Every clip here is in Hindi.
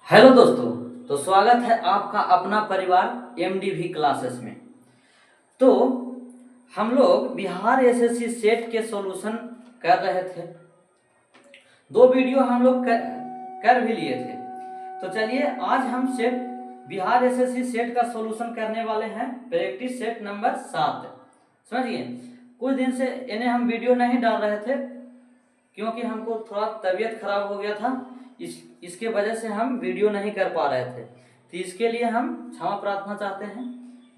हेलो दोस्तों। तो स्वागत है आपका अपना परिवार एमडीवी क्लासेस में। तो हम लोग बिहार एसएससी सेट के सॉल्यूशन कर रहे थे। दो वीडियो हम लोग कर भी लिए थे। तो चलिए आज हम सेट बिहार एसएससी सेट का सॉल्यूशन करने वाले हैं, प्रैक्टिस सेट नंबर 7। समझिए, कुछ दिन से इन्हें हम वीडियो नहीं डाल रहे थे क्योंकि हमको थोड़ा तबीयत खराब हो गया था। इसके वजह से हम वीडियो नहीं कर पा रहे थे, तो इसके लिए हम क्षमा प्रार्थना चाहते हैं।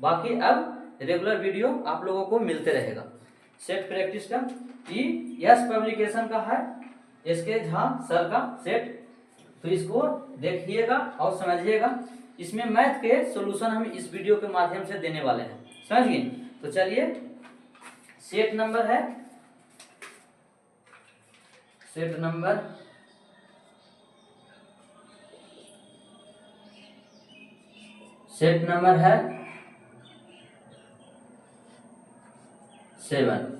बाकी अब रेगुलर वीडियो आप लोगों को मिलते रहेगा। सेट प्रैक्टिस का यस पब्लिकेशन का है, इसके झा सर का सेट। तो इसको देखिएगा और समझिएगा। इसमें मैथ के सॉल्यूशन हम इस वीडियो के माध्यम से देने वाले हैं, समझिए। तो चलिए, सेट नंबर है सेट नंबर है 7।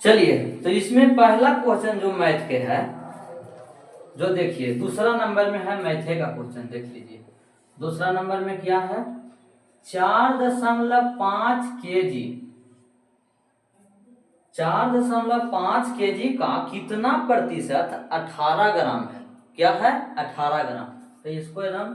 चलिए, तो इसमें पहला क्वेश्चन जो मैथ के है, जो देखिए दूसरा नंबर में है मैथ का क्वेश्चन। देख लीजिए दूसरा नंबर में क्या है, 4.5 केजी 4.5 केजी का कितना प्रतिशत 18 ग्राम है। क्या है? 18 ग्राम। तो इसको एकदम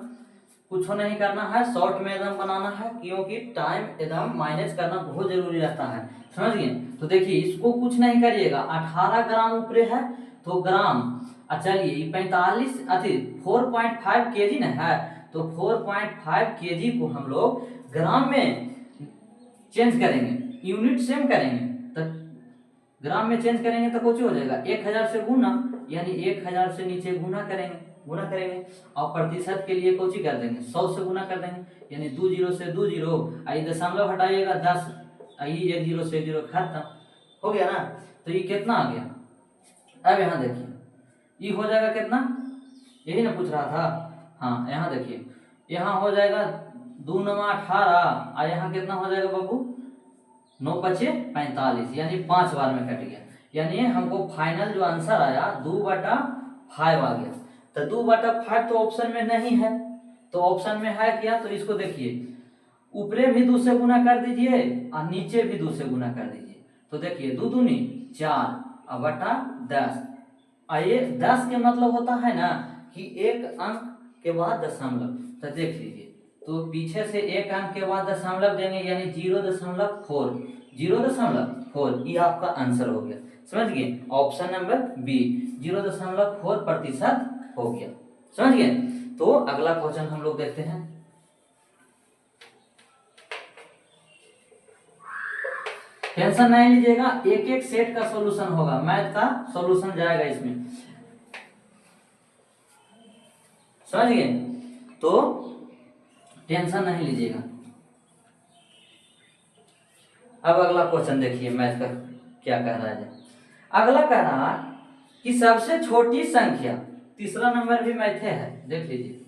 कुछ नहीं करना है, शॉर्ट में एकदम बनाना है, क्योंकि टाइम एकदम मैनेज करना बहुत जरूरी रहता है, समझ गए। तो देखिए इसको कुछ नहीं करिएगा, 18 ग्राम ऊपरे है तो ग्राम। चलिए 4.5 केजी ना है, तो 4.5 केजी को हम लोग ग्राम में चेंज करेंगे, यूनिट सेम करेंगे। तो ग्राम में चेंज करेंगे तो कुछ हो जाएगा 1000 से गुना, यानी 1000 से नीचे गुना करेंगे और प्रतिशत के लिए कुछ कर देंगे, 100 से गुना कर देंगे, यानी 2 जीरो से 2 जीरो, आई दशमलव हटाइएगा 10, आई 1 जीरो से 1 जीरो खत्म हो गया ना। तो ये कितना आ गया? अब यहाँ देखिए ये हो जाएगा कितना, यही ना पूछ रहा था। हाँ, यहाँ देखिए यहाँ हो जाएगा 2 9 18 और यहाँ कितना हो जाएगा बाबू, 9 5 45, यानी 5 बार में कट गया। यानी हमको फाइनल जो आंसर आया 2/5 आ गया। तो 2/5 तो ऑप्शन में नहीं है, तो ऑप्शन में है क्या? तो इसको देखिए ऊपरे भी 2 से गुना कर दीजिए और नीचे भी 2 से गुना कर दीजिए। तो देखिए 2 दूनी 4 और बटा 10। ये 10 के मतलब होता है ना कि एक अंक के बाद दशमलव। तो देख लीजिए, तो पीछे से एक अंक के बाद दशमलव देंगे, यानी 0.4 ये आपका आंसर हो गया, समझ गए। ऑप्शन नंबर बी 0.4% हो गया, समझ गए। तो अगला क्वेश्चन हम लोग देखते हैं। टेंशन नहीं लीजिएगा, एक एक सेट का सॉल्यूशन होगा, मैथ का सॉल्यूशन जाएगा इसमें, समझ गए। तो टेंशन नहीं लीजिएगा। अब अगला क्वेश्चन देखिए मैथ का क्या कह रहा है। अगला कह रहा है कि सबसे छोटी संख्या, तीसरा नंबर भी मैथ है, देख लीजिए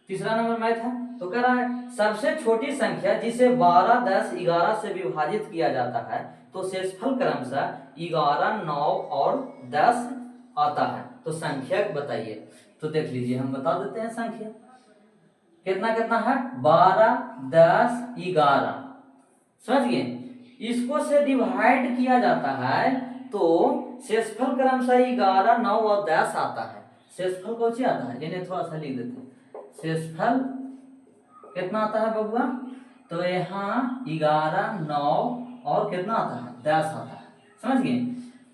तीसरा नंबर मैथ है। तो कह रहा है सबसे छोटी संख्या जिसे 12 10 11 से विभाजित किया जाता है तो शेषफल क्रमशः 11 9 और 10 आता है, तो संख्या बताइए। तो देख लीजिए हम बता देते हैं संख्या कितना कितना है, 12 10 11, समझ गए। इसको से डिवाइड किया जाता है तो शेषफल क्रमशः 11 9 और 10 आता है। शेषफल कौन सी आता है, इन्हें थोड़ा सा लिख देते हैं। शेषफल कितना आता है बबुआ, तो यहाँ 11 9 और कितना आता है, 10 आता है, समझ गए।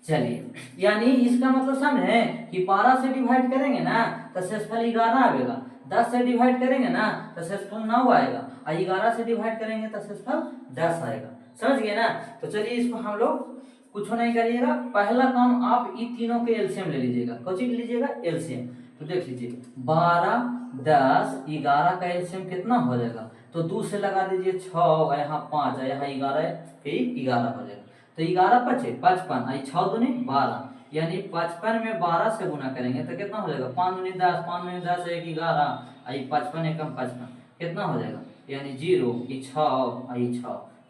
चलिए, यानी इसका मतलब समझे कि 12 से डिवाइड करेंगे ना तो शेषफल 11 आएगा, 10 से डिवाइड करेंगे ना तो शेषफल 9 आएगा, और 11 से डिवाइड करेंगे तो शेषफल 10 आएगा, समझ गए ना। तो चलिए इसको हम लोग कुछ नहीं करिएगा, पहला काम आप इन तीनों के एलसीएम ले लीजिएगा। कौन सी लीजिएगा? एलसीएम। तो देख लीजिए 12 10 11 का एलसीएम कितना हो जाएगा, तो 2 से लगा दीजिए 6, यहाँ 5, यहाँ 11 11 हो जाएगा। तो 11 बचे 55, आई 6 दूनी 12, यानी 55 में 12 से गुना करेंगे तो कितना हो जाएगा 5 दूनी 10, 5 दूनी 10 1 11, आई 55 एकम 55 कितना हो जाएगा, यानी 0 की 6 आई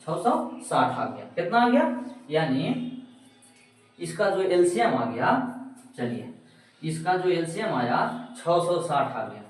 660 आ गया। कितना आ गया, यानी इसका जो एलसीएम आ गया, चलिए इसका जो एलसीएम आया 660 आ गया।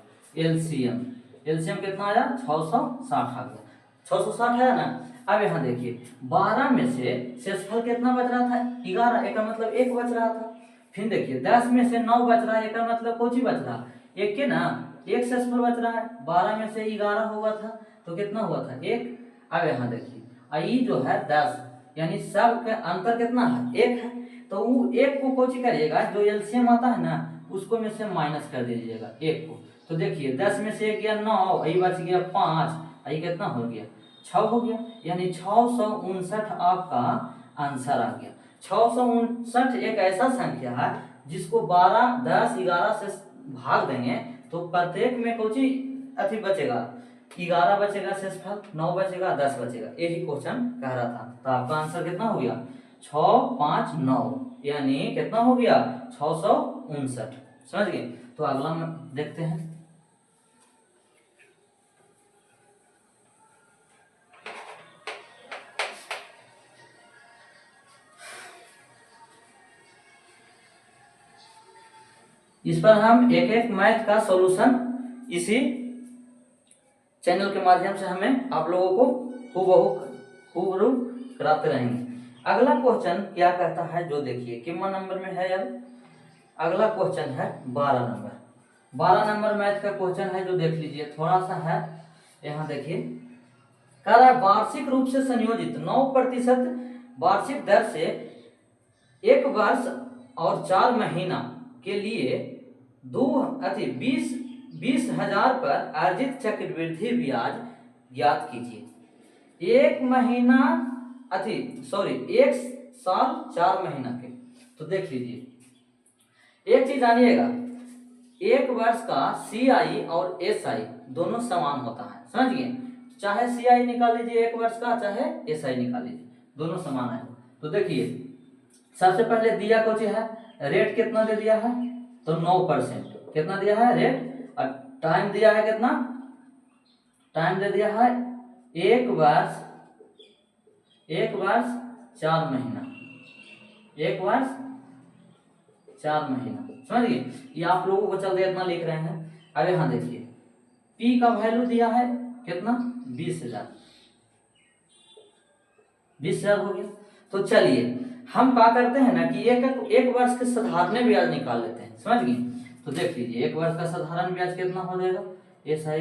एलसीएम कितना आया 660 आ गया। 660 है ना। अब यहाँ देखिए 12 में से शेषफल कितना बच रहा था 11, एक मतलब 1 बच रहा था। फिर देखिए 10 में से 9 बच रहा है, एक मतलब कोची बच रहा, 1 के ना, 1 शेषफल बच रहा है। 12 में से 11 हुआ था तो कितना हुआ था 1। अब यहाँ देखिए आई जो है 10, यानी सब के अंतर कितना है 1 है, तो वो 1 को कोची करिएगा, जो एलसीएम आता है ना उसको में से माइनस कर दीजिएगा 1 को। तो देखिए 10 में से 1 गया 9, यही बच गया 5, यही कितना हो गया 6 हो गया, यानी 659 आपका आंसर आ गया। 659 एक ऐसा संख्या है जिसको 12, 10, 11 से भाग देंगे तो प्रत्येक में कोची अति बचेगा, 11 बचेगा शेषफल, 9 बचेगा, 10 बचेगा। यही क्वेश्चन कह रहा था। तो आपका आंसर कितना हो गया 659, यानी कितना हो गया 659। समझ गए। तो अगला देखते हैं। इस पर हम एक एक मैथ का सॉल्यूशन इसी चैनल के माध्यम से हमें आप लोगों को खूबरू कराते रहेंगे। अगला क्वेश्चन क्या कहता है, जो देखिए कितना नंबर में है। अब अगला क्वेश्चन है 12 नंबर। 12 नंबर मैथ का क्वेश्चन है, जो देख लीजिए थोड़ा सा है। यहाँ देखिए कह रहा है वार्षिक रूप से संयोजित 9% वार्षिक दर से 1 वर्ष और 4 महीना के लिए 20,000 पर अर्जित चक्रवृद्धि ब्याज ज्ञात कीजिए। 1 साल 4 महीना के। तो देख लीजिए एक चीज जानिएगा, 1 वर्ष का CI और SI दोनों समान होता है। समझिए, चाहे CI निकाल लीजिए 1 वर्ष का, चाहे SI निकाल लीजिए, दोनों समान है। तो देखिए सबसे पहले दिया कुछ है, रेट कितना दे दिया है तो 9%। कितना दिया है रेट, और टाइम दिया है कितना, टाइम दे दिया है 1 वर्ष 4 महीना, 1 वर्ष 4 महीना। समझिए, ये आप लोगों को चलते इतना लिख रहे हैं। अब यहाँ देखिए P का वैल्यू दिया है कितना 20,000 हो गया। तो चलिए हम क्या करते हैं ना कि एक वर्ष के साधारण ब्याज निकाल लेते हैं। समझ गए। तो देख लीजिए 1 वर्ष का साधारण ब्याज कितना हो जाएगा SI,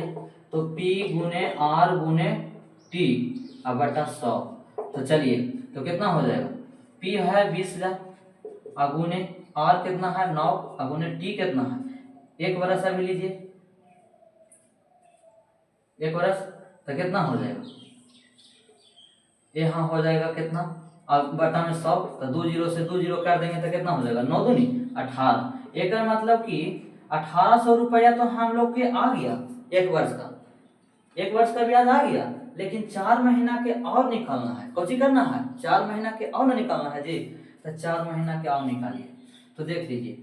तो P गुने R गुने T अब बटा 100। तो चलिए तो कितना हो जाएगा, P है 20,000 अगुने R कितना है 9 अगुने T कितना है 1 वर्ष। अभी लीजिए 1 वर्ष तो कितना हो जाएगा, यहाँ हो जाएगा कितना, अब बटा में 100, तो 2 जीरो से 2 जीरो कर देंगे तो कितना हो जाएगा 9 दूनी 18। एक मतलब कि 1800 रुपया तो हम लोग के आ गया 1 वर्ष का, 1 वर्ष का ब्याज आ गया। लेकिन 4 महीना के और निकालना है, कौची करना है 4 महीना के और ना निकालना है जी। तो 4 महीना के और निकालिए। तो देख लीजिए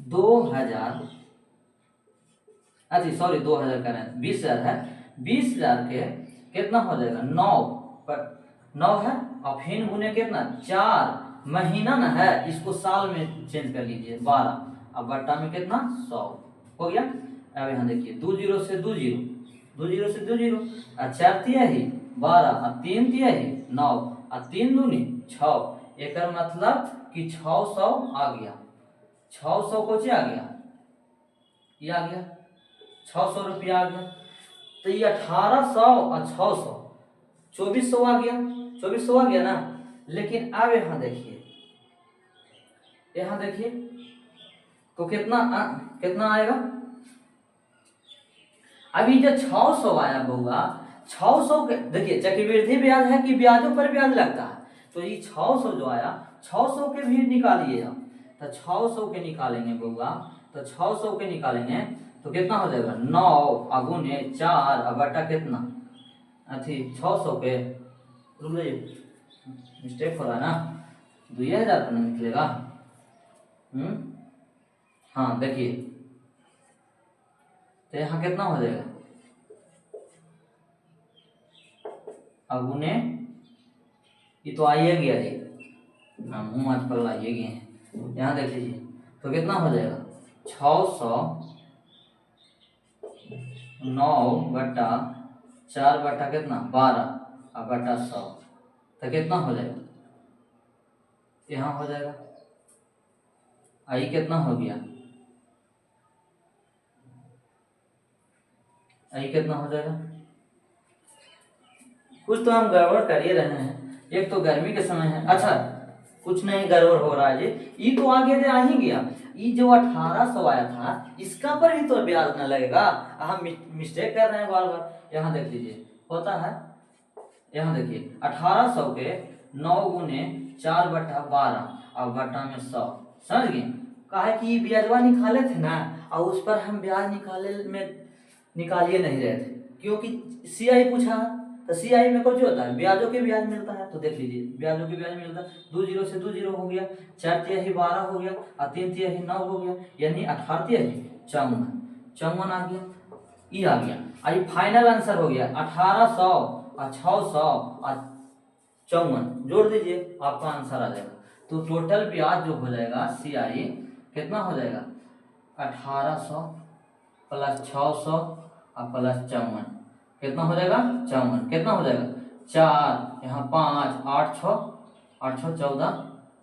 2000 कर रहे हैं 20,000 है, 20,000 के कितना हो जाएगा 9 है, और फिर गुने कितना 4 महीना ना है, इसको साल में चेंज कर लीजिए 12, अब बट्टा में कितना 100 हो गया। अब यहाँ देखिए 2 जीरो से 2 जीरो, 2 जीरो से 2 जीरो, और 4 तिहाई 12 और 3 तिहाई 9 और 3 दूनी 6। एक मतलब कि 600 आ गया, 600 को आ गया, ये आ गया 600 रुपया आ गया। तो ये 1800 और 600 2400 आ गया, 2400 आ गया ना। लेकिन अब यहाँ देखिए तो कितना आएगा। अभी जो 600 आया बउआ, 600 के देखिए चक्रवृद्धि ब्याज है कि ब्याजों पर ब्याज लगता है, तो ये 600 जो आया 600 के भी निकालिए आप। तो 600 के निकालेंगे बउआ, तो 600 के निकालेंगे तो कितना हो जाएगा 9 अगुने 4 और बटा कितना 600 के, मिस्टेक हो रहा है ना, 2000 पर नहीं निकलेगा। हाँ देखिए, तो यहाँ कितना हो जाएगा, अब उन्हें ये तो आइए गया जी, हाँ मुँह आज पगला आइए गए हैं। यहाँ देख लीजिए तो कितना हो जाएगा, 609/4 बटा कितना 12 और बटा 100, तो कितना हो जाएगा, यहाँ हो जाएगा आई कितना हो गया, आई कितना हो जाएगा। कुछ तो हम गड़बड़ कर ही रहे हैं, एक तो गर्मी के समय है। अच्छा कुछ नहीं गड़बड़ हो रहा है जी, ये तो आगे से आ ही गया, ये जो 1800 आया था इसका पर भी तो ब्याज न लगेगा। हम मिस्टेक कर रहे हैं बार बार। यहाँ देख लीजिए होता है, यहाँ देखिए 1800 के 9 गुने 4/12 और बटा में 100, समझ गए। कहा है कि ये ब्याजवा निकाले थे ना, और उस पर हम ब्याज निकालिए नहीं रहे थे, क्योंकि सीआई पूछा, तो सीआई में कुछ होता है ब्याजों के ब्याज मिलता है। तो देख लीजिए ब्याजों के ब्याज मिलता है, 2 0 से 2 0 हो गया, 4 तिहाई 12 हो गया और 3 तिहाई 9 हो गया, यानी 18 तिहाई 54 आ गया, ये आ गया। और फाइनल आंसर हो गया 1800 और 600 और 54, जोड़ दीजिए आपका आंसर आ जाएगा। तो टोटल ब्याज जो हो जाएगा सीआई कितना हो जाएगा, 1800 प्लस 600 और प्लस 54, कितना हो जाएगा 54, कितना हो जाएगा 4 यहाँ 5 8 6 14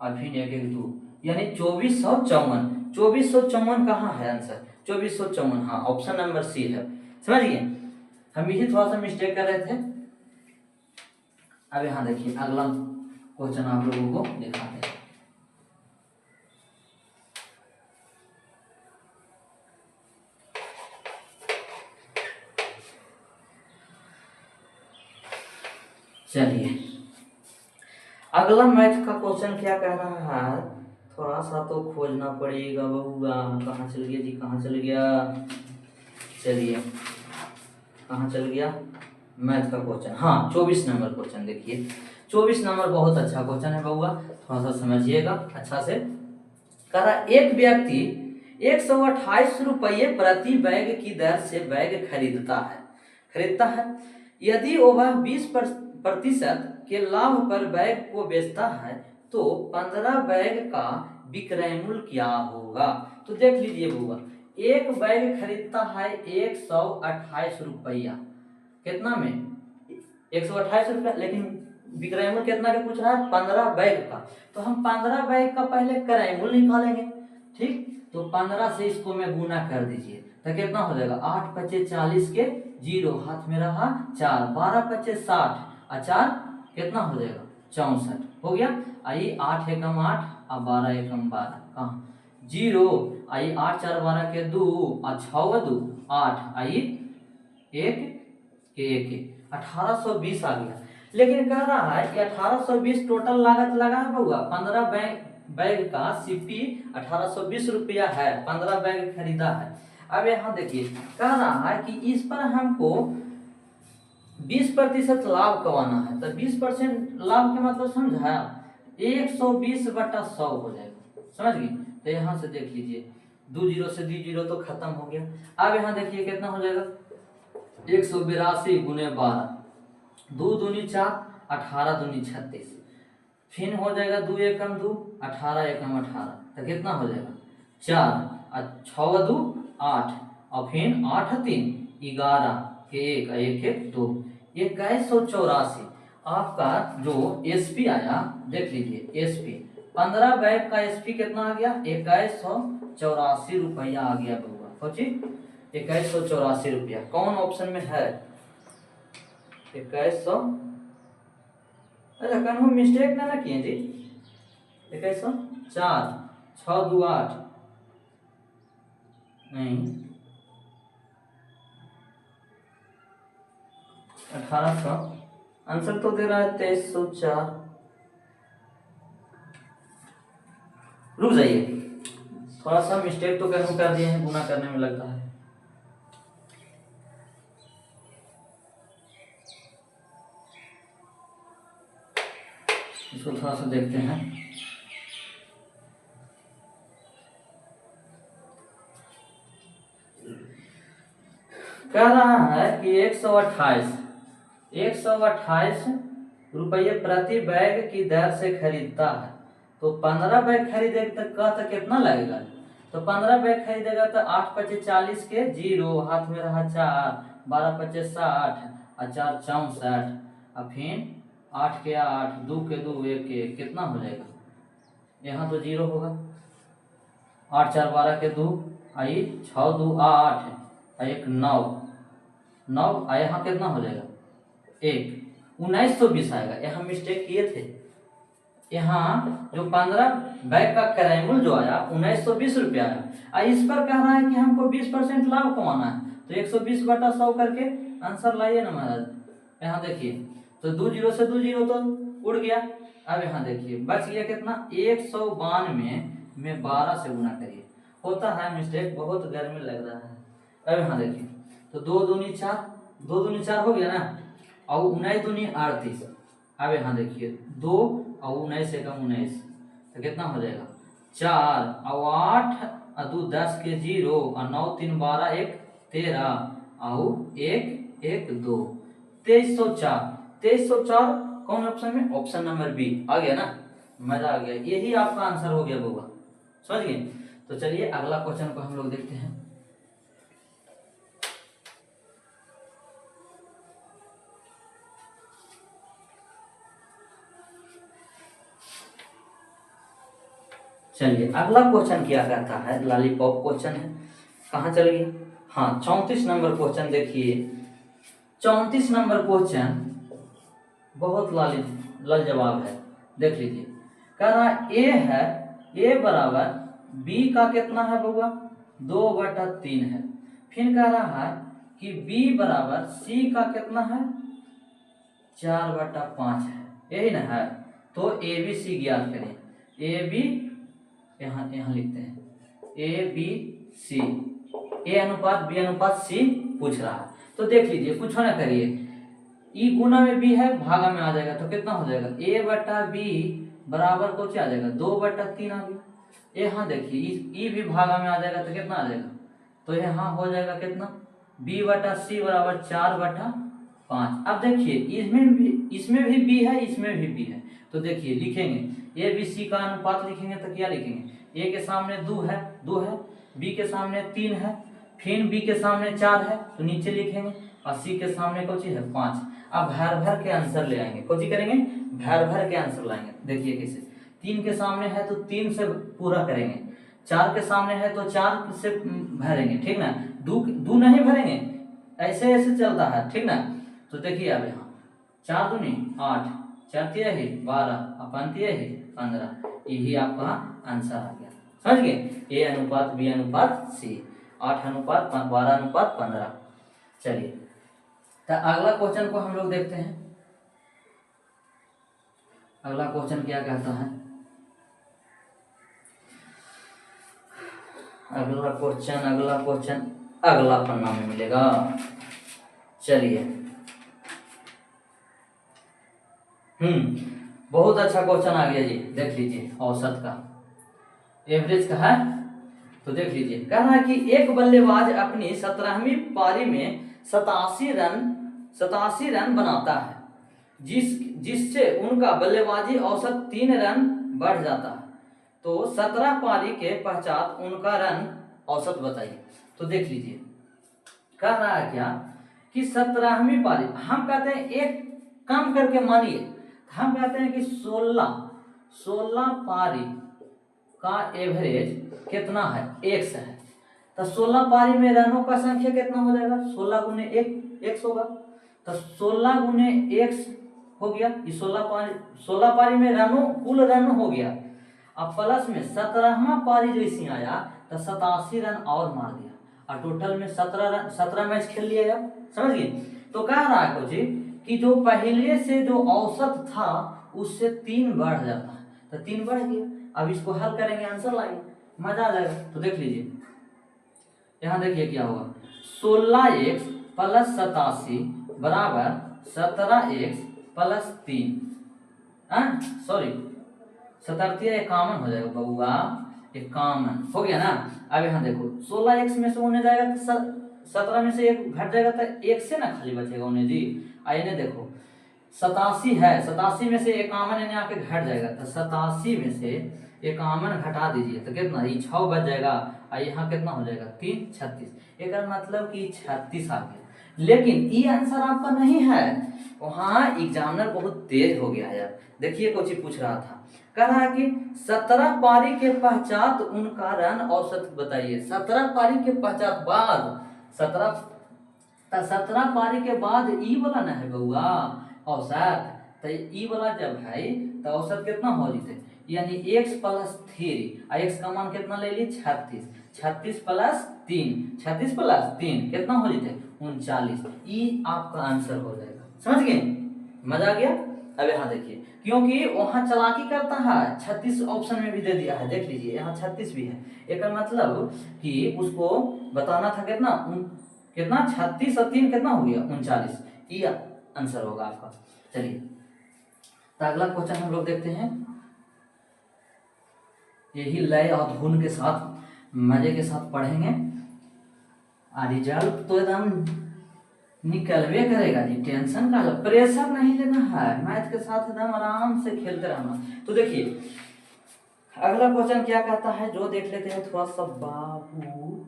और फिर 1 1 2, यानी 2454। 2454 कहाँ है आंसर, 2454, हाँ ऑप्शन नंबर सी है। समझिए हम यही थोड़ा सा मिस्टेक कर रहे थे। अब यहाँ देखिए अगला क्वेश्चन आप लोगों को दिखाते हैं। चलिए अगला मैथ का क्वेश्चन क्या कह रहा है, थोड़ा सा तो खोजना पड़ेगा बहुआ, कहाँ चल गया जी, कहाँ चल गया, चलिए कहाँ चल गया मैथ का क्वेश्चन, हाँ 24 नंबर क्वेश्चन देखिए। 24 नंबर बहुत अच्छा क्वेश्चन है बहुआ, थोड़ा सा समझिएगा अच्छा से। कह रहा एक व्यक्ति 128 रुपये प्रति बैग की दर से बैग खरीदता है। यदि वह 20% के लाभ पर बैग को बेचता है तो 15 बैग का विक्रय मूल्य क्या होगा। तो देख लीजिए बुआ, एक बैग खरीदता है 128 रुपया, कितना में 128 रुपया, लेकिन विक्रय मूल्य कितना का पूछ रहा है, 15 बैग का। तो हम 15 बैग का पहले क्रय मूल्य निकालेंगे, ठीक। तो 15 से इसको मैं गुना कर दीजिए, तो कितना हो जाएगा 8 पच्चे 40 के 0 हाथ में रहा 4, 12 पच्चे 60 और 4 कितना हो जाएगा 64 हो गया। आई 8 एकम 8 और 12 एकम 12 कहाँ 0, आई 8 4 12 के 2 और 6 2 8, आई 1 के 1 1820 आ गया। लेकिन कह रहा है कि 1820 टोटल लागत लगा है बउआ, 15 बैग का सीपी 1820 रुपया है, 15 बैग खरीदा है। अब यहाँ देखिए कह रहा है कि इस पर हमको 20% लाभ कमाना है, तो 20% लाभ के मतलब समझा, 120/100 हो जाएगा, समझ गए। तो यहाँ से देख लीजिए 2 0 से 2 0 तो खत्म हो गया। अब यहाँ देखिए कितना हो जाएगा 182 गुने 12, 2 दूनी 4, 18 दूनी 36, फिर हो जाएगा 2 एकम 2, 18 एकम 18, तो कितना हो जाएगा 4 और 6 2 8 और फिर 8 3 11 के 1 1 1 2, 2184 आपका जो एसपी आया। देख लीजिए एसपी 15 बैग का एसपी कितना आ गया 2184 रुपया आ गया बउआ, सोची 2184 रुपया कौन ऑप्शन में है 2100, अच्छा कहीं मिस्टेक ना किए जी, 2104 6 2 8 नहीं 1800, आंसर तो दे रहा है 2304। रुक जाइए, थोड़ा सा मिस्टेक तो कर दिए हैं, गुना करने में लगता है। इसको थोड़ा सा देखते हैं। कह रहा है कि 128 रुपये प्रति बैग की दर से खरीदता है, तो 15 बैग खरीदेगा तो कितना लगेगा? तो 15 बैग खरीदेगा तो 8 पचे 40 के 0, हाथ में रहा 4, 12 पचे 60 और 4 64, और फिर 8 के 8, 2 के 2, 1 के 1, कितना हो जाएगा? यहाँ तो 0 होगा। 8 4 12 के 2, आई 6 2 8, 1 9 9, यहाँ कितना हो जाएगा? 1 1920 आएगा। यहाँ मिस्टेक किए थे, यहाँ जो 15 बैग का किराया मूल्य जो आया 1920 रुपया आया। इस पर कह रहा है कि हमको 20% लाभ कमाना है, तो 120/100 करके आंसर लाइए ना महाराज। यहाँ देखिए, तो 2 0 से 2 0 तो उड़ गया। अब यहाँ देखिए बच गया कितना? 192 में 12 से गुना करिए। होता है मिस्टेक, बहुत गर्मी लग रहा है। अब यहाँ देखिए, तो 2 दूनी 4, 2 दूनी 4 हो गया ना, और 19 दूनी 38। अब यहाँ देखिए 2 और 19 से कम 19, तो कितना हो जाएगा? 4 और 8 और 2 10 के 0, और 9 3 12 1 13, और 1 1 2, 2304। 2304 कौन ऑप्शन में? ऑप्शन नंबर बी आ गया ना। मजा आ गया, यही आपका आंसर हो गया होगा, समझ गए? तो चलिए अगला क्वेश्चन को हम लोग देखते हैं। चलिए अगला क्वेश्चन क्या कहता है? लॉलीपॉप क्वेश्चन है। कहाँ चल गया? हाँ 34 नंबर क्वेश्चन देखिए। 34 नंबर क्वेश्चन बहुत लाजवाब है, देख लीजिए। कह रहा ए है, ए बराबर बी का कितना है बउआ? 2/3 है। फिर कह रहा है कि बी बराबर सी का कितना है? 4/5 है, यही ना है। तो ए बी सी ज्ञात करें। ए बी यहाँ लिखते हैं, ए बी सी, ए अनुपात बी अनुपात सी पूछ रहा है। तो देख लीजिए, कुछ ना करिए, ई गुना में बी है, भागा में आ जाएगा, तो कितना हो जाएगा? ए बटा बी बराबर को क्या आ जाएगा? 2/3 आ गया। यहाँ देखिए ई भी भागा में आ जाएगा, तो कितना आ जाएगा? तो यहाँ हो जाएगा कितना? बी बटा सी बराबर 4/5। अब देखिए इसमें भी बी है, इसमें भी बी है, तो देखिए लिखेंगे ए बी सी का अनुपात लिखेंगे तो क्या लिखेंगे? ए के सामने 2 है, बी के सामने 3 है, फिर बी के सामने 4 है, तो नीचे लिखेंगे, और सी के सामने कौन चीज है? 5। अब भर भर के आंसर ले आएंगे, कौन चीज करेंगे? भर भर के आंसर लाएंगे। देखिए कैसे, 3 के सामने है तो 3 से पूरा करेंगे, 4 के सामने है तो 4 से भरेंगे, ठीक ना? 2 नहीं भरेंगे, ऐसे ऐसे चलता है, ठीक ना? तो देखिए अब यहाँ 4 दूनी 8, 4 तिहाई 12, अपन तिहाई 15, यही आपका आंसर आ गया, समझ गए? ए अनुपात बी अनुपात सी, 8 अनुपात 12 अनुपात 15। चलिए तो अगला क्वेश्चन को हम लोग देखते हैं। अगला क्वेश्चन क्या कहता है? अगला क्वेश्चन अगला पन्ना में मिलेगा। चलिए बहुत अच्छा क्वेश्चन आ गया जी, देख लीजिए। औसत का, एवरेज का है, तो देख लीजिए। कह रहा है कि एक बल्लेबाज अपनी 17वीं पारी में 87 रन बनाता है, जिससे उनका बल्लेबाजी औसत 3 रन बढ़ जाता है। तो 17 पारी के पश्चात उनका रन औसत बताइए। तो देख लीजिए, कह रहा है क्या कि 17वीं पारी, हम कहते हैं एक काम करके मानिए, हम कहते हैं कि 16 पारी का एवरेज कितना है? 100 है। तो 16 पारी में रनों का संख्या कितना हो जाएगा? 16 गुने 1 होगा। तो 16 गुने 1 हो गया, ये 16 पारी में रनों कुल रन हो गया। अब प्लस में 17वां पारी जैसी आया तो 87 रन और मार दिया, और टोटल में 17 मैच खेल लिया, समझ गए? तो कह रहा है कोची कि जो पहले से जो औसत था उससे 3 बढ़ जाता है, तो 3 बढ़ गया। अब इसको हल करेंगे, आंसर लाएंगे, मजा आ जाएगा। तो देख लीजिए, यहाँ देखिए क्या होगा, 16x प्लस 87 बराबर 17x प्लस 3, सॉरी 51 हो जाएगा बउआ, 51 हो गया ना। अब यहाँ देखो 16x में से होने जाएगा तो 17 में से एक घट जाएगा तो एक से ना खाली बचेगा उन्हें जी। आइए देखो 87 है, 87 में से 51 यानी आके घट जाएगा, तो 87 में से 51 घटा दीजिए तो कितना, ये 6 बच जाएगा और यहाँ कितना हो जाएगा 3, 36। एक मतलब कि 36 आ गया। लेकिन ये आंसर आपका नहीं है, वहाँ एग्जामिनर बहुत तेज हो गया यार। देखिए कुछ पूछ रहा था, कह रहा है कि 17 पारी के पश्चात उनका रन औसत बताइए। 17 पारी के पश्चात बाद 17 पारी के बाद ई वाला ना है बउआ औसत, तो ई वाला जब है तो औसत कितना हो जैसे, यानी x + 3 और x का मान कितना ले ली 36, 36 + 3, 36 + 3 कितना हो जैसे 39। ई आपका आंसर हो जाएगा, समझ गए, मजा आ गया। अब यहाँ देखिए, क्योंकि वहां चालाकी करता है, 36 ऑप्शन में भी दे दिया है, देख लीजिए यहाँ 36 भी है। एक मतलब कि उसको बताना था कितना कितना 36 और 3 कितना हो गया 39, ये आंसर होगा आपका। चलिए तो अगला क्वेश्चन हम लोग देखते हैं, यही लय और धुन के साथ मजे के साथ पढ़ेंगे, रिजल्ट तो एकदम निकलवे करेगा जी, टेंशन का प्रेशर नहीं लेना है, मैथ के साथ एकदम आराम से खेलते रहना। तो देखिए अगला क्वेश्चन क्या कहता है, जो देख लेते हैं थोड़ा सा बाबू,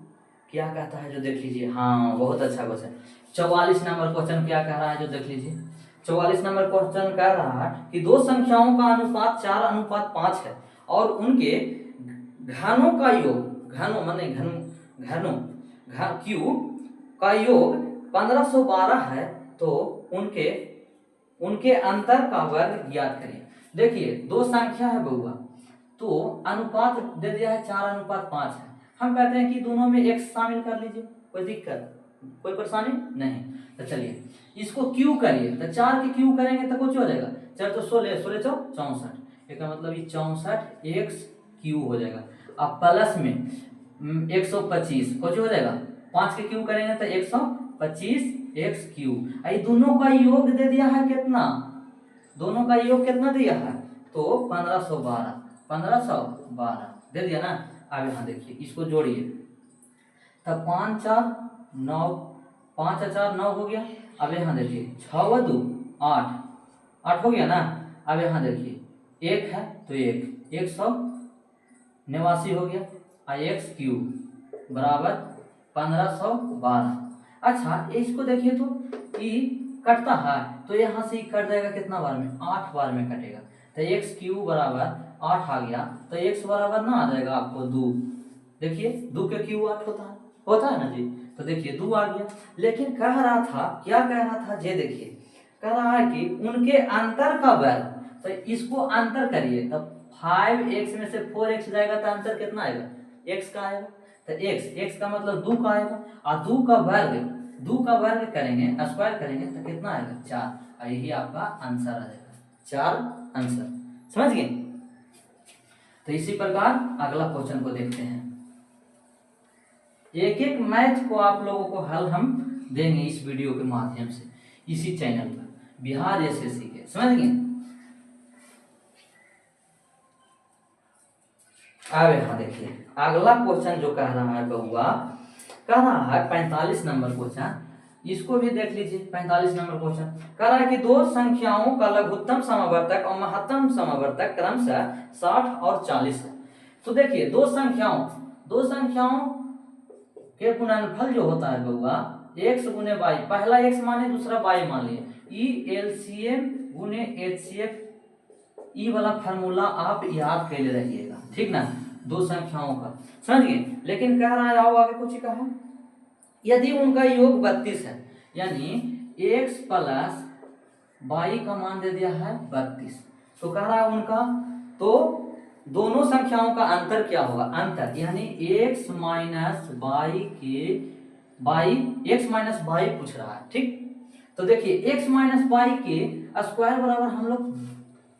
क्या कहता है जो देख लीजिए। हाँ बहुत अच्छा क्वेश्चन, 44 नंबर क्वेश्चन क्या कह रहा है जो देख लीजिए। 44 नंबर क्वेश्चन कह रहा है कि दो संख्याओं का अनुपात 4:5 है और उनके घनों का योग, घनों माने घनों क्यू का योग 1512 है, तो उनके अंतर का वर्ग ज्ञात करिए। देखिए दो संख्या है बउआ, तो अनुपात दे दिया है 4:5 है, हम कहते हैं कि दोनों में x शामिल कर लीजिए, कोई दिक्कत कोई परेशानी नहीं। तो चलिए इसको क्यू करिए, तो 4 के क्यू करेंगे तो कुछ हो जाएगा 4 तो 16, 16 चौ 64, इसका मतलब ये 64 x क्यू हो जाएगा। अब प्लस में 125 कुछ हो जाएगा, 5 के क्यू करेंगे तो 125 x क्यू। ये दोनों का योग दे दिया है कितना, दोनों का योग कितना दिया है तो 1512 दे दिया ना। अब यहाँ देखिए इसको जोड़िए, तब 5 4 9, 5 और 4 9 हो गया। अब यहाँ देखिए 6 व 2 8, 8 हो गया ना। अब यहाँ देखिए 1 है तो 189 हो गया, और x क्यू बराबर 1512। अच्छा इसको देखिए तो ये कटता है, तो यहाँ से कट जाएगा कितना बार में, 8 बार में कटेगा, तो x क्यू बराबर 8 आ गया, तो x बराबर ना आ जाएगा आपको 2। देखिए 2 के क्यू 8 होता है ना जी, तो देखिए 2 आ गया। लेकिन कह रहा था, क्या कह रहा था ये देखिए, कह रहा है कि उनके अंतर का वर्ग, तो इसको अंतर करिए, तब 5x में से 4x जाएगा तो अंतर कितना आएगा x का आएगा, तो x का मतलब 2 का आएगा, और 2 का वर्ग करेंगे स्क्वायर करेंगे तो कितना आएगा 4, और यही आपका आंसर आ जाएगा 4 आंसर, समझ गए। तो इसी प्रकार अगला क्वेश्चन को देखते हैं, एक एक मैथ को आप लोगों को हल हम देंगे इस वीडियो के माध्यम से, इसी चैनल पर बिहार एसएससी के, समझ गए। अब यहाँ देखिए अगला क्वेश्चन जो कह रहा है बउआ, कह रहा है 45 नंबर क्वेश्चन, इसको भी देख लीजिए। 45 नंबर क्वेश्चन कह रहा है कि दो संख्याओं का लघुत्तम समावर्तक और महत्तम समावर्तक क्रमशः 60 और 40 है। तो देखिए दो संख्याओं के गुणनफल जो होता है बउआ x गुने y, पहला x माने दूसरा y मान लिए, ई एलसीएम गुने एचसीएफ, ई वाला फार्मूला आप याद कर ले रहिएगा, ठीक ना, दो संख्याओं का, समझ गए। लेकिन कह रहा है आओ आगे कुछ कहा, यदि उनका योग 32 है, यानी x प्लस y का मान दे दिया है 32, तो कह रहा है उनका, तो दोनों संख्याओं का अंतर क्या होगा, अंतर यानी x माइनस y पूछ रहा है, ठीक। तो देखिए x माइनस y के स्क्वायर बराबर हम लोग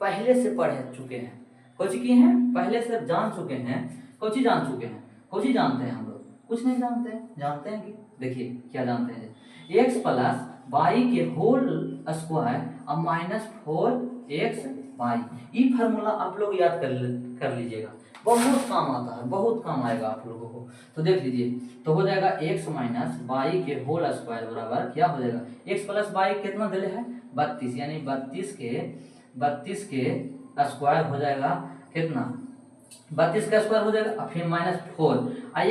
पहले से पढ़ चुके हैं, कुछ की हैं पहले से जान चुके हैं, कुछ ही जान चुके हैं, कुछ ही जानते हैं हम लोग, कुछ नहीं जानते हैं, जानते हैं कि देखिए क्या जानते हैं, x प्लस y के होल स्क्वायर और -4xy, ये फार्मूला आप लोग याद कर लीजिएगा। बहुत काम आता है, बहुत काम आएगा आप लोगों को। तो देख लीजिए, तो हो जाएगा x माइनस वाई के होल स्क्वायर बराबर क्या हो जाएगा, x प्लस वाई कितना दिले है 32, यानी 32 के स्क्वायर हो जाएगा कितना, 32 का स्क्वायर हो जाएगा, फिर -4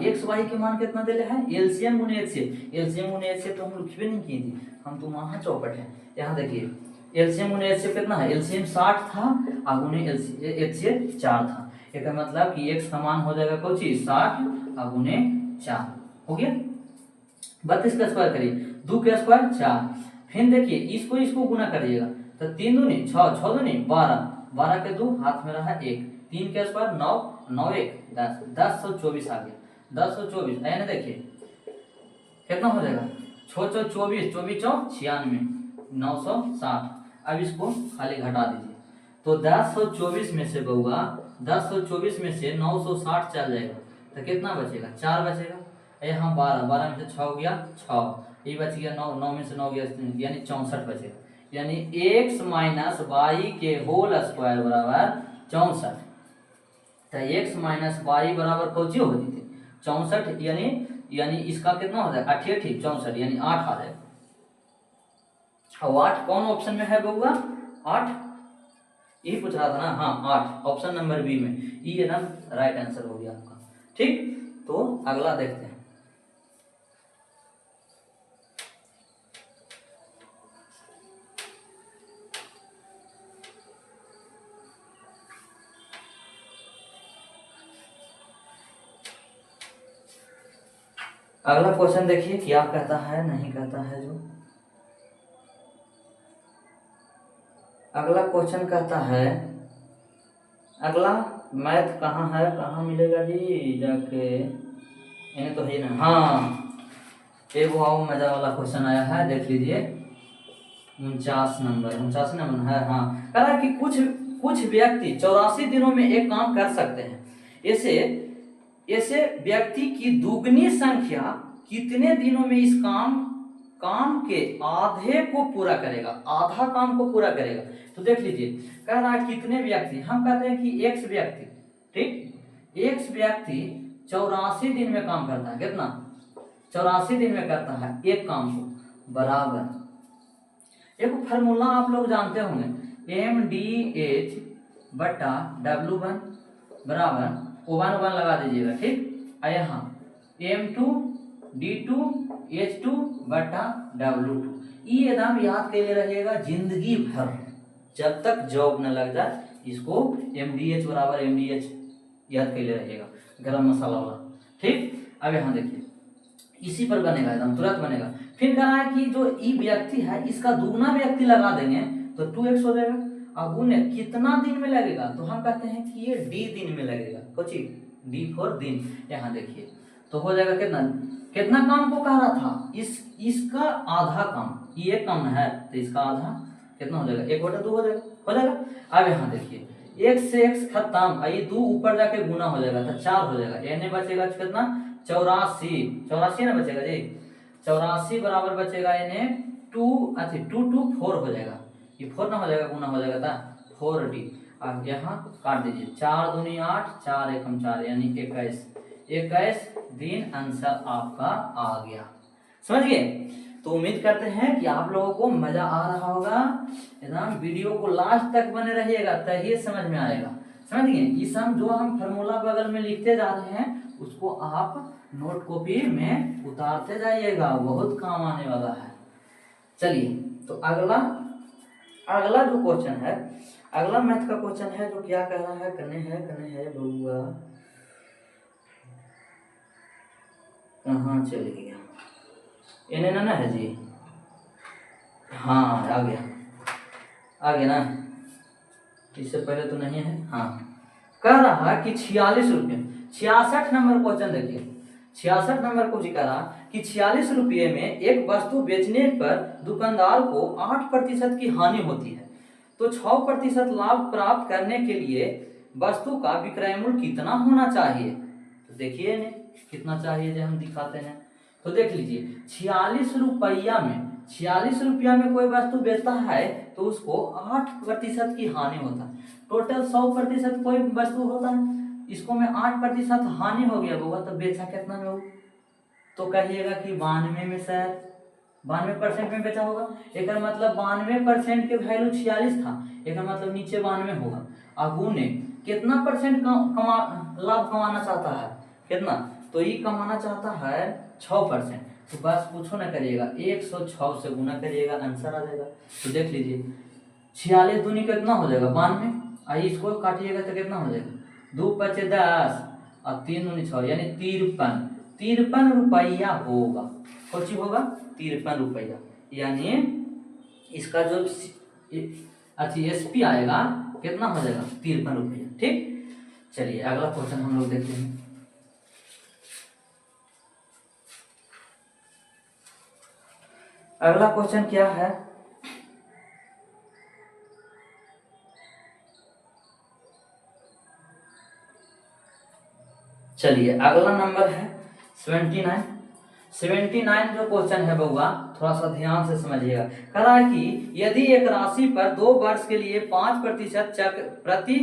एक्स वाई के मान कितना दिले है, एलसीएम गुने एच से तो हम लिखबे नहीं किए थे, हम तो वहाँ चौपट है। यहाँ देखिए एलसीएम गुने एच से कितना है, एलसीएम 60 था और गुने एच से 4 था, एक मतलब कि x का मान हो जाएगा कौन चीज 60 और गुने 4 हो गया। 32 का स्क्वायर करिए, 2 का स्क्वायर 4, फिर देखिए इसको गुना करिएगा तो 3 दूनी 6, 6 दूनी 12, 12 के 2 हाथ में रहा 1, 3 का स्क्वायर 9, 9 1 10, 1024 आ गया, 1024 यानी देखिए कितना हो जाएगा 6 24, 24 96, 960। अब इसको खाली घटा दीजिए, तो 1024 में से बउआ 1024 में से 960 चल जाएगा तो कितना बचेगा 4 बचेगा, यहाँ 12, 12 में से 6 हो गया 6, ये बच गया 9, 9 में से 9 गया यानी 64 बचेगा, यानी x माइनस वाई के होल स्क्वायर बराबर 64। तो x माइनस वाई बराबर कौन सी होती थी 64, यानी इसका कितना हो जाएगा 8 64, यानी 8 आ जाएगा। और 8 कौन ऑप्शन में है बउआ 8, यही पूछ रहा था ना, हाँ 8 ऑप्शन नंबर बी में, ये ना राइट आंसर हो गया आपका। ठीक, तो अगला देखते हैं। अगला क्वेश्चन देखिए क्या कहता है, नहीं कहता है। जो अगला क्वेश्चन कहता है, अगला मैथ कहाँ है, कहाँ मिलेगा जी जाके, इन्हें तो है ना, हाँ एक वो मजा वाला क्वेश्चन आया है, देख लीजिए 49 नंबर है। हाँ कह रहा है कि कुछ व्यक्ति 84 दिनों में एक काम कर सकते हैं, ऐसे व्यक्ति की दुगनी संख्या कितने दिनों में इस काम के आधे को पूरा करेगा, आधा काम को पूरा करेगा। तो देख लीजिए कह रहा है कितने व्यक्ति, हम कहते हैं कि x व्यक्ति, ठीक x व्यक्ति 84 दिन में काम करता है, कितना 84 दिन में करता है एक काम को, बराबर एक फार्मूला आप लोग जानते होंगे MDH बटा W1 बराबर O1 लगा दीजिएगा, ठीक। यहाँ M2 D2 H2 बटा W2, ये एकदम याद के लिए रहिएगा जिंदगी भर, जब तक जॉब न लग जाए इसको MDH बराबर MDH याद के लिए रहिएगा, गरम मसाला वाला, ठीक। अब यहाँ देखिए इसी पर बनेगा, एकदम तुरंत बनेगा। फिर कह रहा है कि जो ई व्यक्ति है इसका दुगना व्यक्ति लगा देंगे तो 2x हो जाएगा, और गुने कितना दिन में लगेगा, तो हम कहते हैं कि ये D दिन में लगेगा, कुछ D फॉर दिन। यहाँ देखिए तो हो जाएगा कितना काम को कह रहा था, इसका आधा काम, ये काम है तो इसका आधा कितना हो जाएगा 1/2 हो जाएगा। अब यहाँ देखिए x से x खत्म, ये 2 ऊपर जाके गुना हो जाएगा तो 4 हो जाएगा, यानी बचेगा कितना 84 ना बचेगा जी, 84 बराबर बचेगा, यानी 2 4 हो जाएगा, ये 4 ना हो जाएगा, गुना हो जाएगा था 4D। अब यहाँ काट दीजिए, 4 दूनी 8, 4 एकम 4, यानी 21 दिन आंसर आपका आ गया। समझ गए? तो उम्मीद करते हैं कि आप लोगों को मजा आ रहा होगा, एकदम वीडियो को लास्ट तक बने रहिएगा तभी समझ में आएगा। समझ गए? इस जो हम फार्मूला बगल में लिखते जा रहे हैं उसको आप नोट कॉपी में उतारते जाइएगा, बहुत काम आने वाला है। चलिए तो अगला जो क्वेश्चन है, अगला मैथ का क्वेश्चन है जो क्या कह रहा है, कने है बउआ, कहाँ चल गया, इन्हें ना है जी, हाँ आ गया ना, इससे पहले तो नहीं है। हाँ कह रहा कि 46 रुपये, 66 नंबर क्वेश्चन देखिए, 66 नंबर को जी कह रहा कि 46 रुपये में एक वस्तु बेचने पर दुकानदार को 8% की हानि होती है, तो 6% लाभ प्राप्त करने के लिए वस्तु का विक्रय मूल्य कितना होना चाहिए। तो देखिए कितना चाहिए जो हम दिखाते हैं, तो देख लीजिए 46 रुपया में, 46 रुपया में कोई वस्तु बेचता है तो उसको 8% की हानि होता है। टोटल 100% कोई वस्तु होता है, इसको में 8% हानि हो गया होगा, तो बेचा कितना में होगा? तो कहिएगा कि 92 में सर, 92% में बेचा होगा। एक मतलब 92% के वैल्यू 46 था, एक मतलब नीचे 92 होगा। अगू ने कितना परसेंट लाभ कमाना चाहता है, कितना? तो ये कमाना चाहता है 6%। तो बस कुछ ना करिएगा, 106 से गुना करिएगा, आंसर आ जाएगा। तो देख लीजिए 46 दूनी कितना हो जाएगा 92, आइए इसको काटिएगा तो कितना हो जाएगा, 2 पचे 10 और 3 दूनी 6 यानी 53 रुपया होगा। कुछ होगा 53 रुपया, यानी इसका जो अच्छा एसपी आएगा कितना हो जाएगा 53 रुपया। ठीक, चलिए अगला क्वेश्चन हम लोग देखते हैं। अगला क्वेश्चन क्या है, चलिए अगला नंबर है 79। 79 जो क्वेश्चन है बउआ, थोड़ा सा ध्यान से समझिएगा। कह रहा है कि यदि एक राशि पर 2 वर्ष के लिए 5% प्रति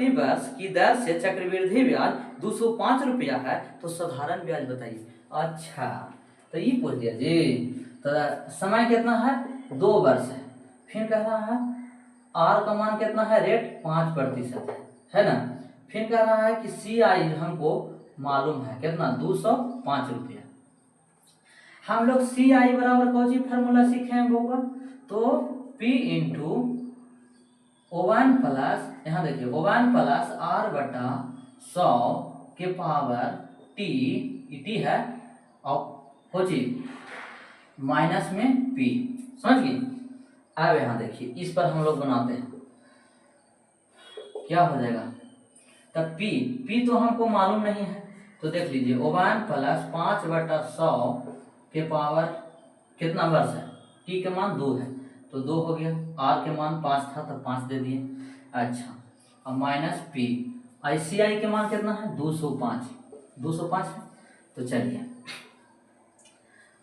वर्ष की दर से चक्रवृद्धि ब्याज 205 रुपया है, तो साधारण ब्याज बताइए। अच्छा, तो ये पूछ दिया जी। तो समय कितना है 2 वर्ष है, फिर कह रहा है आर का मान कितना है, रेट 5% है ना। फिर कह रहा है कि सी आई हमको मालूम है कितना 205 रुपया। हम लोग सी आई बराबर कौन सी फार्मूला सीखे हैं बउआ, तो P इंटू O1 प्लस, यहाँ देखिए O1 प्लस R बटा 100 के पावर टी है और कोची माइनस में P, समझ गए। अब यहाँ देखिए इस पर हम लोग बनाते हैं, क्या हो जाएगा, तब P तो हमको मालूम नहीं है, तो देख लीजिए O1 प्लस 5/100 के पावर कितना वर्ष है, T के मान 2 है तो 2 हो गया, R के मान 5 था तो 5 दे दिए। अच्छा, अब माइनस P, ICI के मान कितना है 205 है। तो चलिए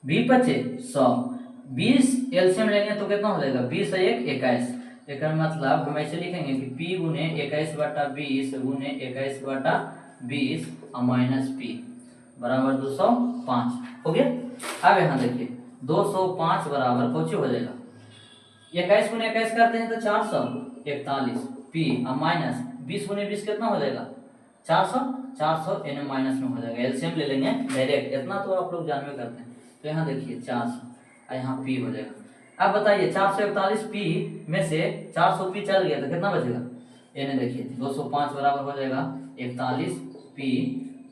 20 बचे 100, 20 एलसीएम लेंगे तो कितना हो जाएगा 20 और 1 21। एक मतलब हम ऐसे लिखेंगे कि P गुने 21/20 गुने 21/20 और माइनस P बराबर 205 हो गया। अब यहाँ देखिए 205 बराबर कुछ हो जाएगा, 21 गुने 21 करते हैं तो 441 P और माइनस 20 गुने 20 कितना हो जाएगा 400 एन माइनस में हो जाएगा। एलसीएम ले लेंगे डायरेक्ट, इतना तो आप लोग जानवे करते हैं। तो यहाँ देखिए 400 और यहाँ P हो जाएगा। अब बताइए 441 P में से 400 P चल गया तो कितना बचेगा, यानी देखिए 205 बराबर हो जाएगा 41 P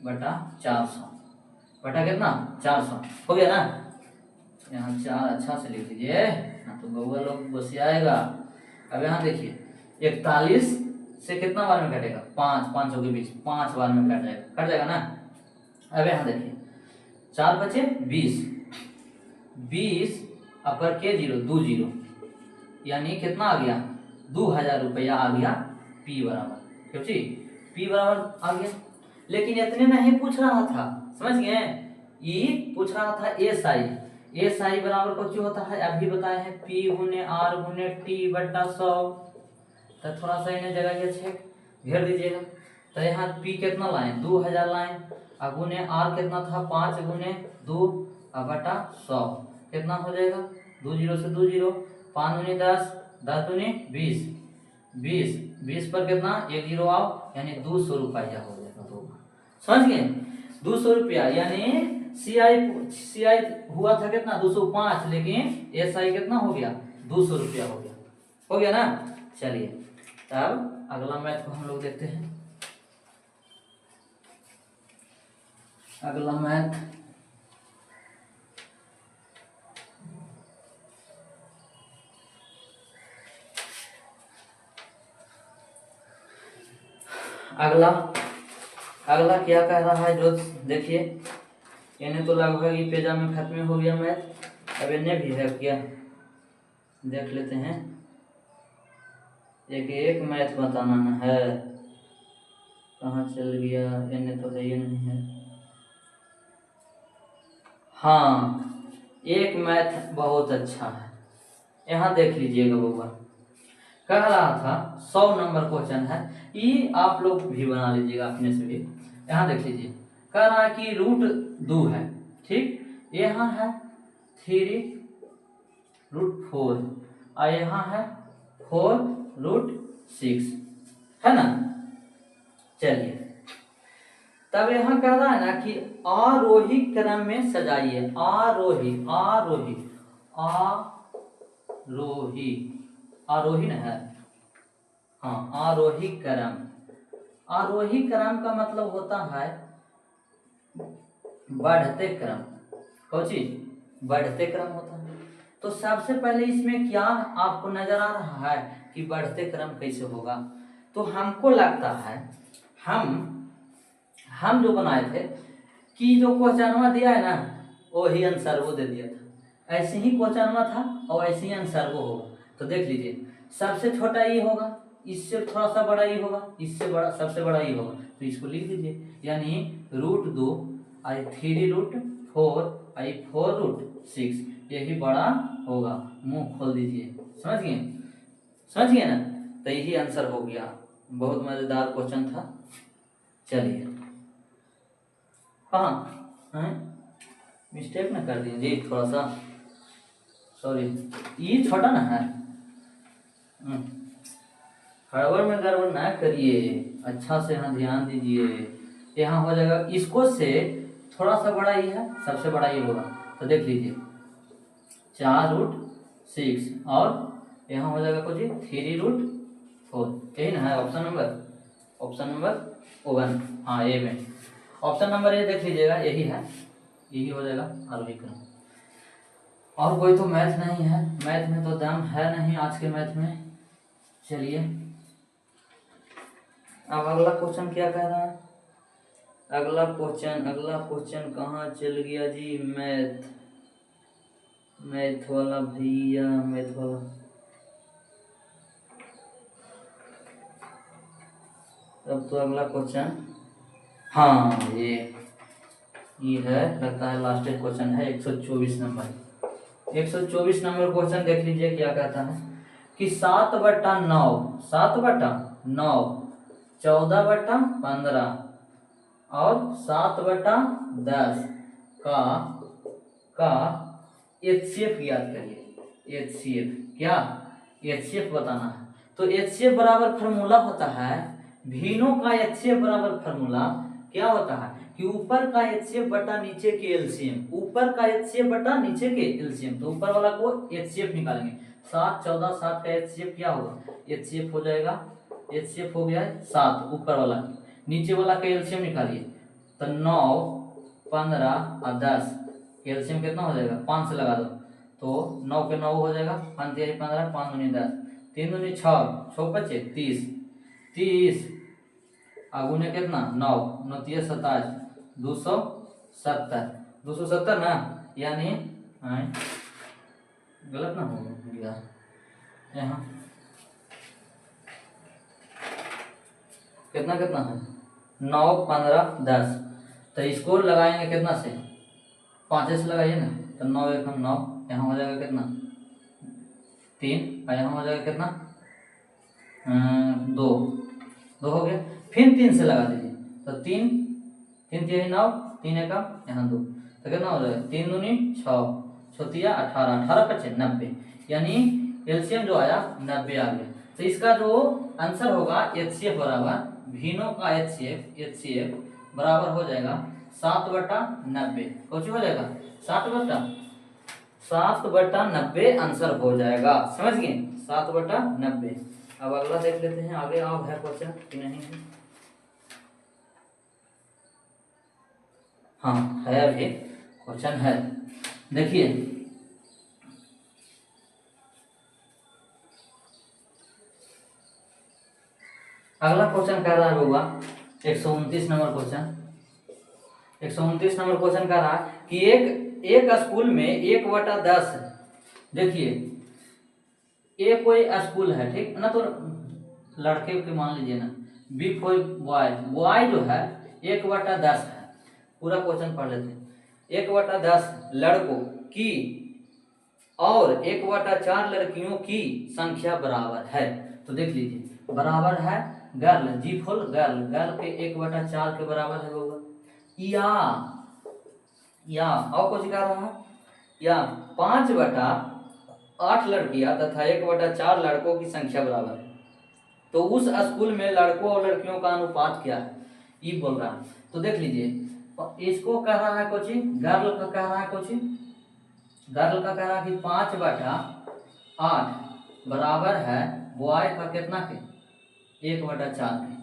बटा 400 बटा कितना 400 हो गया ना। यहाँ 4 अच्छा से लिख लीजिए ना तो बउआ लोग बस आएगा। अब यहाँ देखिए 41 से कितना बार में कटेगा 5 के बीच 5 बार में कट जाएगा ना। अब यहाँ देखिए 4 बचे 20 अपर के 2 यानी कितना आ गया 2000 रुपया आ गया P बराबर, क्योंकि P बराबर आ गया। लेकिन इतने नहीं पूछ रहा था, समझ गए, ये पूछ रहा था एस आई बराबर कुछ होता है, अभी बताए हैं P गुने R गुने T बटा 100। तो थोड़ा सा इन्हें जगह के छेक घेर दीजिएगा। तो यहाँ P कितना लाए 2000 लाए, और गुने R कितना था 5 गुने 2 बटा 100 कितना हो जाएगा 2 0 से 2 0, 5 दूनी 10, 10 दूनी 20 पर कितना 1 0 आओ यानी 200 रुपया हो जाएगा। तो समझ गए 200 रुपया, यानी सी आई हुआ था कितना 205, लेकिन एस आई कितना हो गया 200 रुपया हो गया ना। चलिए तब अगला मैथ को हम लोग देखते हैं। अगला मैथ अगला क्या कह रहा है जो देखिए, इन्हें तो लगभग ही पेजा में खत्म हो गया मैथ। अब इन्हें भी है क्या देख लेते हैं, एक मैथ बताना है, कहाँ चल गया, इन्हें तो है ही नहीं है। हाँ, एक मैथ बहुत अच्छा है। यहाँ देख लीजिएगा बउआ, कह रहा था 100 नंबर क्वेश्चन है, ये आप लोग भी बना लीजिएगा अपने से भी। यहाँ देख लीजिए, कह रहा है कि √2 है, ठीक, यहाँ है 3√4 और यहाँ है 4√6, है ना। चलिए, तब यहाँ कह रहा है ना कि आरोही क्रम में सजाइए, आरोही आरोही आरोही आरोही न है, हाँ, आरोही क्रम। आरोही क्रम का मतलब होता है बढ़ते क्रम, कौन चीज, बढ़ते क्रम होता है। तो सबसे पहले इसमें क्या आपको नजर आ रहा है कि बढ़ते क्रम कैसे होगा। तो हमको लगता है हम जो बनाए थे कि जो क्वेश्चनवा दिया है ना वही आंसर वो दे दिया था, ऐसे ही क्वेश्चनवा था और ऐसे ही आंसर वो होगा। तो देख लीजिए, सबसे छोटा ये होगा, इससे थोड़ा सा बड़ा ये होगा, इससे बड़ा सबसे बड़ा ये होगा, तो इसको लिख दीजिए, यानी √2 आई 3√4 आई 4√6, यही बड़ा होगा। मुंह खोल दीजिए, समझ गए, समझ गए ना। तो यही आंसर हो गया। बहुत मजेदार क्वेश्चन था। चलिए, हाँ, मिस्टेक ना कर दिए जी, थोड़ा सा सॉरी, ये छोटा ना है, गड़बड़ में गड़बड़ ना करिए, अच्छा से यहाँ ध्यान दीजिए। यहाँ हो जाएगा, इसको से थोड़ा सा बड़ा ये है, सबसे बड़ा ये होगा। तो देख लीजिए 4√6 और यहाँ हो जाएगा कुछ 3√4, यही ना है ऑप्शन नंबर 1, हाँ ए में ऑप्शन नंबर ए देख लीजिएगा, यही है, यही हो जाएगा आरोही क्रम। और कोई तो मैथ नहीं है, मैथ में तो दम है नहीं आज के मैथ में। चलिए, अब अगला क्वेश्चन क्या कह रहा है। अगला क्वेश्चन कहाँ चल गया जी, मैथ वाला भैया, मैथ वाला, अब तो अगला क्वेश्चन, हाँ ये है, लगता है लास्ट क्वेश्चन है 124 नंबर। 124 नंबर क्वेश्चन देख लीजिए क्या कहता है कि 7/9 14/15 और 7/10 का HCF याद करिए। HCF क्या, HCF बताना है। तो HCF बराबर फार्मूला होता है, भीनों का HCF बराबर फार्मूला क्या होता है कि ऊपर का HCF बटा नीचे के एलसीएम, ऊपर का HCF बटा नीचे के एलसीएम। तो ऊपर वाला को HCF निकालेंगे, 7 14 7 का HCF क्या होगा, HCF हो जाएगा, HCF हो गया है 7 ऊपर वाला, नीचे वाला का एलसीएम निकालिए। तो 9 15 और 10, एलसीएम कितना हो जाएगा, 5 से लगा दो, तो 9 के 9 हो जाएगा, 5 3 15, 5 दूनी 10, 3 दूनी 6, 6 5 30 आगुने कितना 9 9 3 27, 270 ना, यानी गलत ना हो गया यहाँ, कितना है 9 15 10, तो इसको लगाएंगे कितना से, 5 से लगाइए ना, तो 9 1 9, यहाँ हो जाएगा कितना 3 और यहाँ हो जाएगा कितना 2 हो गया। फिर 3 से लगा दीजिए, तो 3 3 3 9, 3 1 यहाँ 2, तो कितना हो जाएगा 3 दूनी 6 6 18 18 5 90, यानी एलसीएम जो आया 90 आ गया। तो इसका जो आंसर होगा HCF बराबर भीनों का HCF बराबर हो जाएगा 7/90, कुछ हो जाएगा 7/90 आंसर हो जाएगा, समझ गए 7/90। अब अगला देख लेते हैं, आगे अब है क्वेश्चन कि नहीं है, हाँ है, अभी क्वेश्चन है, देखिए अगला क्वेश्चन कह रहा है होगा 129 नंबर क्वेश्चन। 129 नंबर क्वेश्चन कह रहा है कि एक स्कूल में 1/10, देखिए एक कोई स्कूल है, ठीक ना, तो लड़के के मान लीजिए ना, बी फॉर बॉय जो है 1/10 है, पूरा क्वेश्चन पढ़ लेते हैं। 1/10 लड़कों की और 1/4 लड़कियों की संख्या बराबर है। तो देख लीजिए बराबर है गर्ल, जी फुल गर्ल, गर्ल के 1/4 के बराबर है होगा। या और कुछ कह रहा है, या 5/8 लड़कियां तथा 1/4 लड़कों की संख्या बराबर है, तो उस स्कूल में लड़कों और लड़कियों का अनुपात क्या है, ये बोल रहा है। तो देख लीजिए इसको कह रहा है कुछ गर्ल का कह रहा है कुछ, गर्ल का कह रहा है कि 5/8 बराबर है बॉय का कितना के 1/4 के।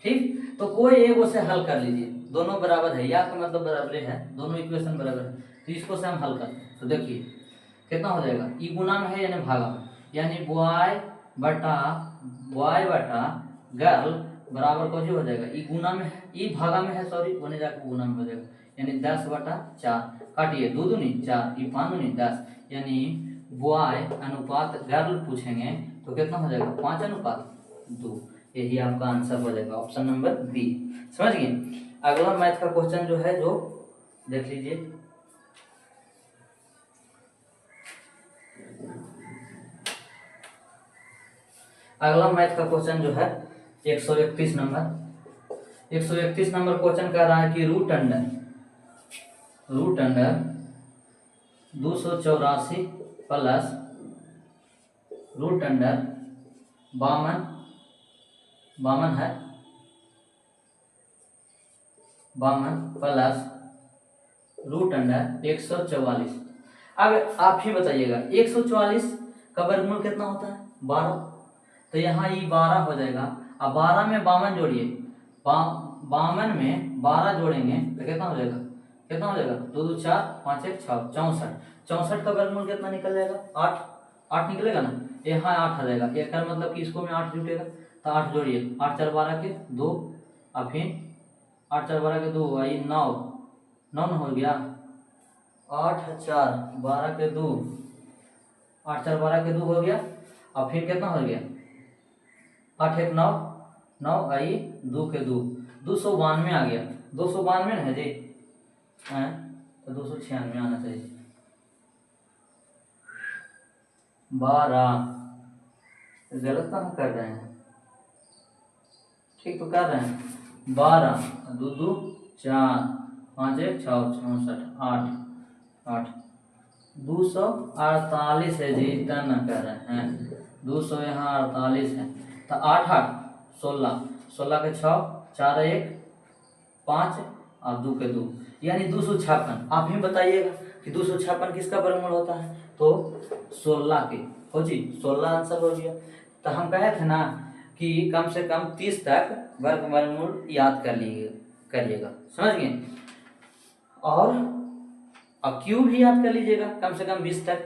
ठीक, तो कोई एक उसे हल कर लीजिए, दोनों बराबर है, या का मतलब बराबर है, दोनों इक्वेशन बराबर है, तो इसको से हम हल करते हैं। तो देखिए कितना हो जाएगा, ई गुना में है यानी भागा में, यानी बॉय बटा गर्ल बराबर कुछ हो जाएगा, ई गुना में है, ई भागा में है, सॉरी बने जाकर गुना में हो जाएगा, यानी 10/4 काटिए, 2 दूनी 4, ई 5 दूनी 10, यानी बॉय अनुपात गर्ल पूछेंगे तो कितना हो जाएगा 5/2। यही आपका आंसर हो जाएगा, ऑप्शन नंबर बी। समझ गए। अगला मैथ का क्वेश्चन जो है, जो देख लीजिए, अगला मैथ का क्वेश्चन जो है 131 नंबर क्वेश्चन कह रहा है कि root under 284 plus root under 52 है 52 प्लस रूट अंडर 144। अब आप ही बताइएगा 144 का वर्गमूल कितना होता है 12, तो यहाँ ये 12 हो जाएगा। अब 12 में 52 जोड़िए, 52 में 12 जोड़ेंगे तो कितना हो जाएगा, 2 2 4 5 1 6 64, 64 का वर्गमूल कितना निकल जाएगा 8, 8 निकलेगा ना, यहाँ 8 आ जाएगा, एक का मतलब कि इसको में 8 जुटेगा, तो 8 जोड़िए, 8 4 12 के 2, और फिर 8 4 12 के 2 आई 9 9 हो गया, 8 4 12 के 2, 8 4 12 के 2 हो गया, और फिर कितना हो गया 8 1 9 9 आई 2 के 2, 292 आ गया, 292 है जी, तो 296 आना चाहिए, 12 गलत काम कर रहे हैं, ठीक तो कर रहे हैं, 12 2 2 4 5 1 6 64 8 8 248 है जी, इतना ना कर रहे हैं, 200 यहाँ 48 है, तो 8 8 16, 16 के 6 4 1 5 और 2 के 2, यानी 256। आप ही बताइएगा कि 256 किसका वर्गमूल होता है, तो 16 के हो जी, 16 आंसर हो गया। तो हम कहे थे ना कि कम से कम 30 तक वर्गमूल याद करिएगा, समझ गए। और अब क्यूब भी याद कर लीजिएगा कम से कम 20 तक,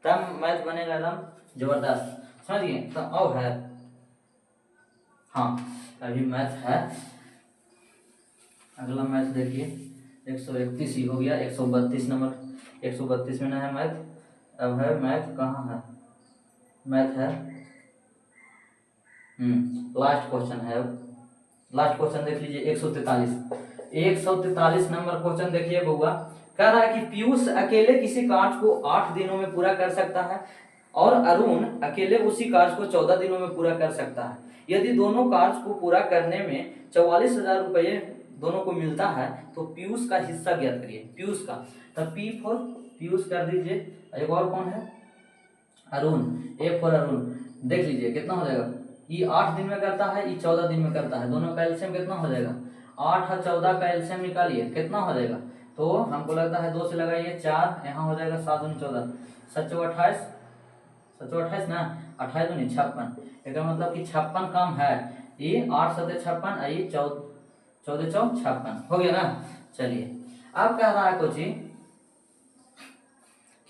तब मैथ बनेगा एकदम जबरदस्त, समझ गए। तो और है, हाँ अभी मैथ है, अगला मैथ देखिए 131 ही हो गया, 132 नंबर 132 में ना है मैथ, अब है मैथ कहाँ है, मैथ है लास्ट क्वेश्चन है, लास्ट क्वेश्चन देख लीजिए 143 नंबर क्वेश्चन देखिए बउआ, कह रहा है कि पीयूष अकेले किसी कार्य को 8 दिनों में पूरा कर सकता है और अरुण अकेले उसी कार्य को 14 दिनों में पूरा कर सकता है। यदि दोनों कार्य को पूरा करने में 44,000 रुपये दोनों को मिलता है तो पीयूष का हिस्सा ज्ञात करिए। पीयूष का, तो पी फॉर पीयूष कर दीजिए, एक और कौन है अरुण, ए फॉर अरुण, देख लीजिए कितना हो जाएगा, ये 8 दिन में करता है, ये 14 दिन में करता है, दोनों का एलसीएम कितना हो जाएगा 8 और 14 का एलसीएम निकालिए कितना हो जाएगा, तो हमको लगता है 2 से लगाइए 4, यहाँ हो जाएगा 7 दूनी 14, 7 चौक 28, 7 चौक 28 ना, 28 दूनी 56, इसका मतलब कि 56 काम है, ये 8 7 56, ये 14 चौक 56 हो गया ना। चलिए अब कह रहा है कुछ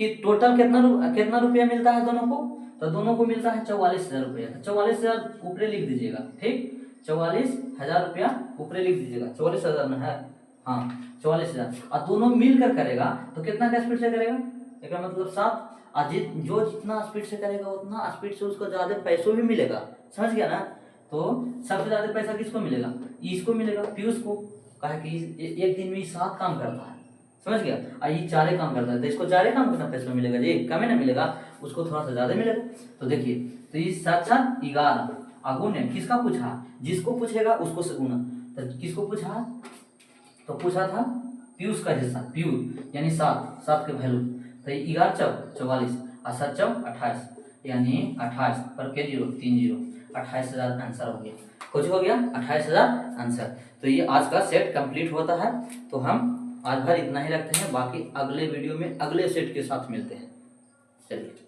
कि टोटल कितना रुपया मिलता है दोनों को, तो दोनों को मिलता है 44,000 रुपया, 44,000 ऊपरे लिख दीजिएगा, ठीक 44,000 रुपया ऊपरे लिख दीजिएगा, 44,000 में है, हाँ 44,000, और दोनों मिलकर करेगा तो कितना का स्पीड से करेगा, इसका मतलब 7, और जो जितना स्पीड से करेगा उतना स्पीड से उसको ज्यादा पैसों भी मिलेगा, समझ गया ना। तो सबसे ज्यादा पैसा किसको मिलेगा, इसको मिलेगा पीयूष को, कहा कि एक दिन में 7 काम करता है, समझ गया। ये चारे काम करता है तो इसको चारे काम कितना पैसा मिलेगा जी, कम ही ना मिलेगा, उसको थोड़ा सा ज्यादा मिलेगा। तो देखिए तो ये 7 7 11 अगुण है, किसका पूछा, जिसको पूछेगा उसको से गुना। तो किसको पूछा, तो पूछा था पीयूष का हिस्सा, पीयूष यानी 7 7 के वैल्यू, तो ये 11 चौक 44 और 7 चौक 28 यानी 28 पर के 0 3 0 28,000 आंसर हो गया। कुछ हो गया 28,000 आंसर। तो ये आज का सेट कंप्लीट होता है। तो हम आज भर इतना ही रखते हैं, बाकी अगले वीडियो में अगले सेट के साथ मिलते हैं। चलिए।